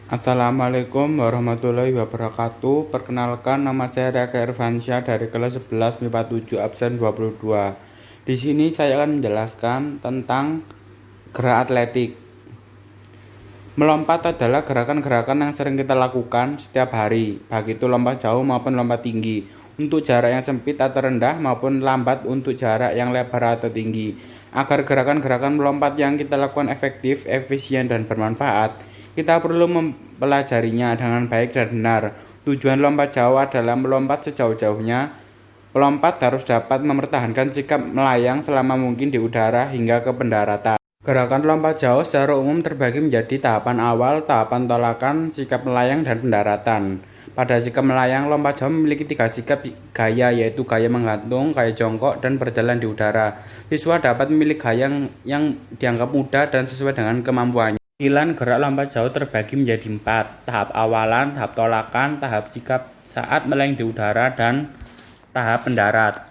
Assalamualaikum warahmatullahi wabarakatuh. Perkenalkan, nama saya Raka Irfansyah dari kelas 11 MIPA 7 absen 22. Di sini saya akan menjelaskan tentang gerak atletik. Melompat adalah gerakan-gerakan yang sering kita lakukan setiap hari, baik itu lompat jauh maupun lompat tinggi, untuk jarak yang sempit atau rendah maupun lambat untuk jarak yang lebar atau tinggi. Agar gerakan-gerakan melompat yang kita lakukan efektif, efisien, dan bermanfaat, kita perlu mempelajarinya dengan baik dan benar. Tujuan lompat jauh adalah melompat sejauh-jauhnya. Pelompat harus dapat mempertahankan sikap melayang selama mungkin di udara hingga ke pendaratan. Gerakan lompat jauh secara umum terbagi menjadi tahapan awal, tahapan tolakan, sikap melayang, dan pendaratan. Pada sikap melayang, lompat jauh memiliki 3 sikap gaya, yaitu gaya menggantung, gaya jongkok, dan berjalan di udara. Siswa dapat memilih gaya yang dianggap mudah dan sesuai dengan kemampuannya. Tampilan gerak lompat jauh terbagi menjadi 4, tahap awalan, tahap tolakan, tahap sikap saat melayang di udara, dan tahap pendarat.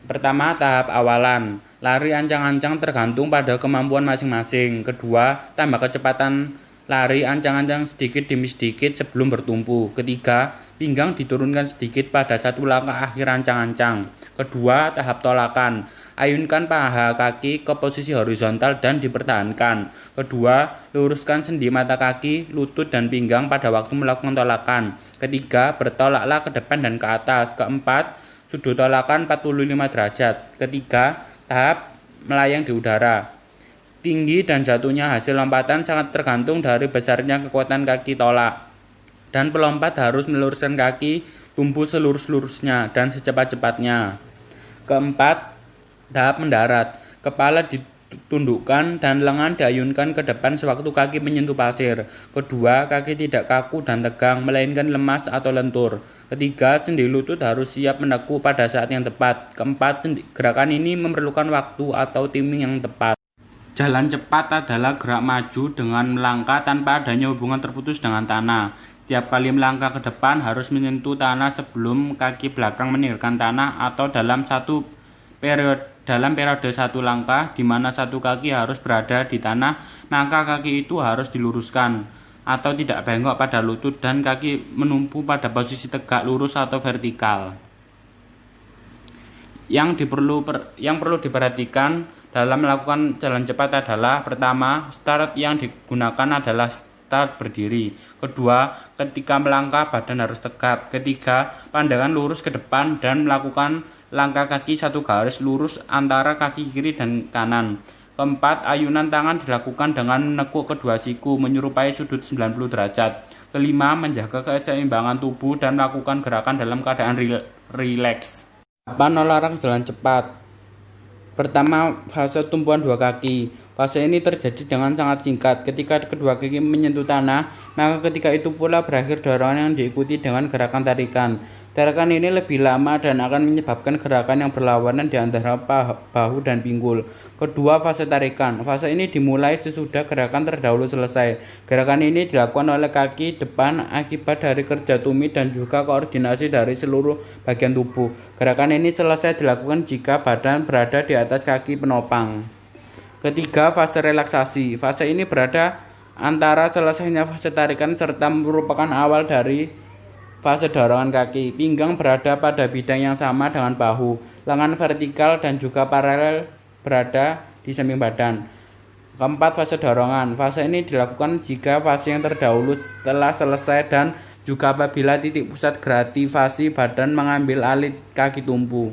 Pertama, tahap awalan. Lari ancang-ancang tergantung pada kemampuan masing-masing. Kedua, tambah kecepatan lari ancang-ancang sedikit demi sedikit sebelum bertumpu. Ketiga, pinggang diturunkan sedikit pada satu langkah akhir ancang-ancang. Kedua, tahap tolakan. Ayunkan paha kaki ke posisi horizontal dan dipertahankan. Kedua, luruskan sendi mata kaki, lutut, dan pinggang pada waktu melakukan tolakan. Ketiga, bertolaklah ke depan dan ke atas. Keempat, sudut tolakan 45 derajat. Ketiga, tahap melayang di udara. Tinggi dan jatuhnya hasil lompatan sangat tergantung dari besarnya kekuatan kaki tolak. Dan pelompat harus meluruskan kaki, tumpu selurus-lurusnya dan secepat-cepatnya. Keempat, tahap mendarat. Kepala ditundukkan dan lengan diayunkan ke depan sewaktu kaki menyentuh pasir. Kedua, kaki tidak kaku dan tegang, melainkan lemas atau lentur. Ketiga, sendi lutut harus siap menekuk pada saat yang tepat. Keempat, gerakan ini memerlukan waktu atau timing yang tepat. Jalan cepat adalah gerak maju dengan melangkah tanpa adanya hubungan terputus dengan tanah. Setiap kali melangkah ke depan harus menyentuh tanah sebelum kaki belakang meninggalkan tanah, atau dalam periode satu langkah di mana satu kaki harus berada di tanah, maka kaki itu harus diluruskan atau tidak bengkok pada lutut dan kaki menumpu pada posisi tegak lurus atau vertikal. Yang perlu diperhatikan dalam melakukan jalan cepat adalah: pertama, start yang digunakan adalah start berdiri. Kedua, ketika melangkah badan harus tegak. Ketiga, pandangan lurus ke depan dan melakukan langkah kaki satu garis lurus antara kaki kiri dan kanan. Keempat, ayunan tangan dilakukan dengan menekuk kedua siku menyerupai sudut 90 derajat. Kelima, menjaga keseimbangan tubuh dan melakukan gerakan dalam keadaan rileks. Olahraga jalan cepat. Pertama, fase tumpuan dua kaki. Fase ini terjadi dengan sangat singkat. Ketika kedua kaki menyentuh tanah, maka ketika itu pula berakhir dorongan yang diikuti dengan gerakan tarikan. Tarikan ini lebih lama dan akan menyebabkan gerakan yang berlawanan di antara bahu dan pinggul. Kedua, fase tarikan. Fase ini dimulai sesudah gerakan terdahulu selesai. Gerakan ini dilakukan oleh kaki depan akibat dari kerja tumit dan juga koordinasi dari seluruh bagian tubuh. Gerakan ini selesai dilakukan jika badan berada di atas kaki penopang. Ketiga, fase relaksasi. Fase ini berada antara selesainya fase tarikan serta merupakan awal dari fase dorongan kaki. Pinggang berada pada bidang yang sama dengan bahu. Lengan vertikal dan juga paralel berada di samping badan. Keempat, fase dorongan. Fase ini dilakukan jika fase yang terdahulu telah selesai dan juga apabila titik pusat gravitasasi badan mengambil alih kaki tumpu.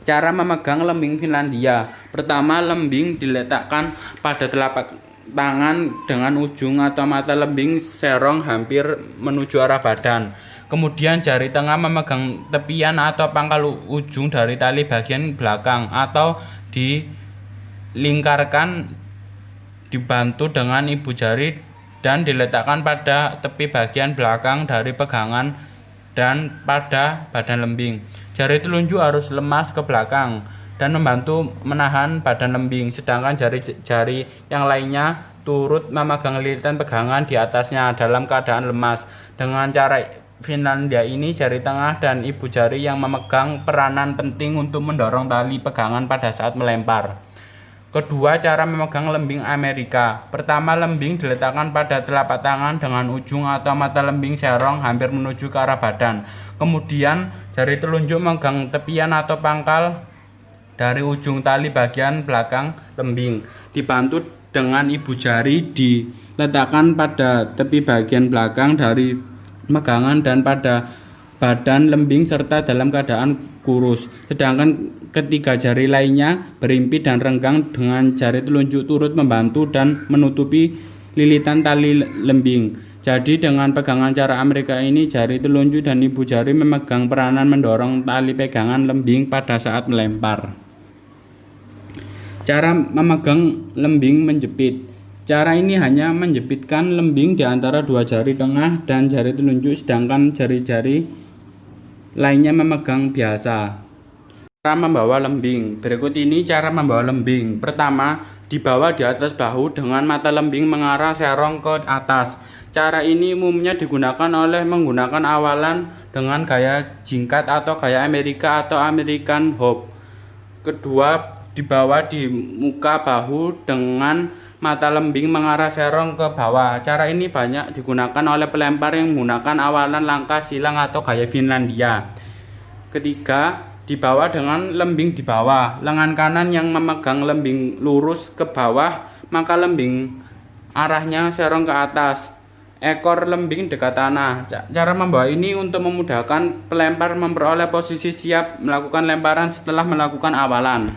Cara memegang lembing Finlandia. Pertama, lembing diletakkan pada telapak tangan dengan ujung atau mata lembing serong hampir menuju arah badan. Kemudian jari tengah memegang tepian atau pangkal ujung dari tali bagian belakang atau dilingkarkan dibantu dengan ibu jari dan diletakkan pada tepi bagian belakang dari pegangan dan pada badan lembing. Jari telunjuk harus lemas ke belakang dan membantu menahan badan lembing, sedangkan jari-jari yang lainnya turut memegang lilitan pegangan di atasnya dalam keadaan lemas. Dengan cara Finlandia ini, jari tengah dan ibu jari yang memegang peranan penting untuk mendorong tali pegangan pada saat melempar. Kedua, cara memegang lembing Amerika. Pertama, lembing diletakkan pada telapak tangan dengan ujung atau mata lembing serong hampir menuju ke arah badan. Kemudian, jari telunjuk memegang tepian atau pangkal dari ujung tali bagian belakang lembing. Dibantu dengan ibu jari diletakkan pada tepi bagian belakang dari pegangan dan pada badan lembing serta dalam keadaan kurus. Sedangkan ketiga jari lainnya berimpit dan renggang dengan jari telunjuk turut membantu dan menutupi lilitan tali lembing. Jadi dengan pegangan cara Amerika ini, jari telunjuk dan ibu jari memegang peranan mendorong tali pegangan lembing pada saat melempar. Cara memegang lembing menjepit. Cara ini hanya menjepitkan lembing di antara dua jari tengah dan jari telunjuk, sedangkan jari-jari lainnya memegang biasa. Cara membawa lembing. Berikut ini cara membawa lembing. Pertama, dibawa di atas bahu dengan mata lembing mengarah serong ke atas. Cara ini umumnya digunakan oleh menggunakan awalan dengan gaya jingkat atau gaya Amerika atau American Hop. Kedua, dibawa di muka bahu dengan mata lembing mengarah serong ke bawah. Cara ini banyak digunakan oleh pelempar yang menggunakan awalan langkah silang atau gaya Finlandia. Ketiga, dibawa dengan lembing di bawah. Lengan kanan yang memegang lembing lurus ke bawah, maka lembing arahnya serong ke atas. Ekor lembing dekat tanah. Cara membawa ini untuk memudahkan pelempar memperoleh posisi siap melakukan lemparan setelah melakukan awalan.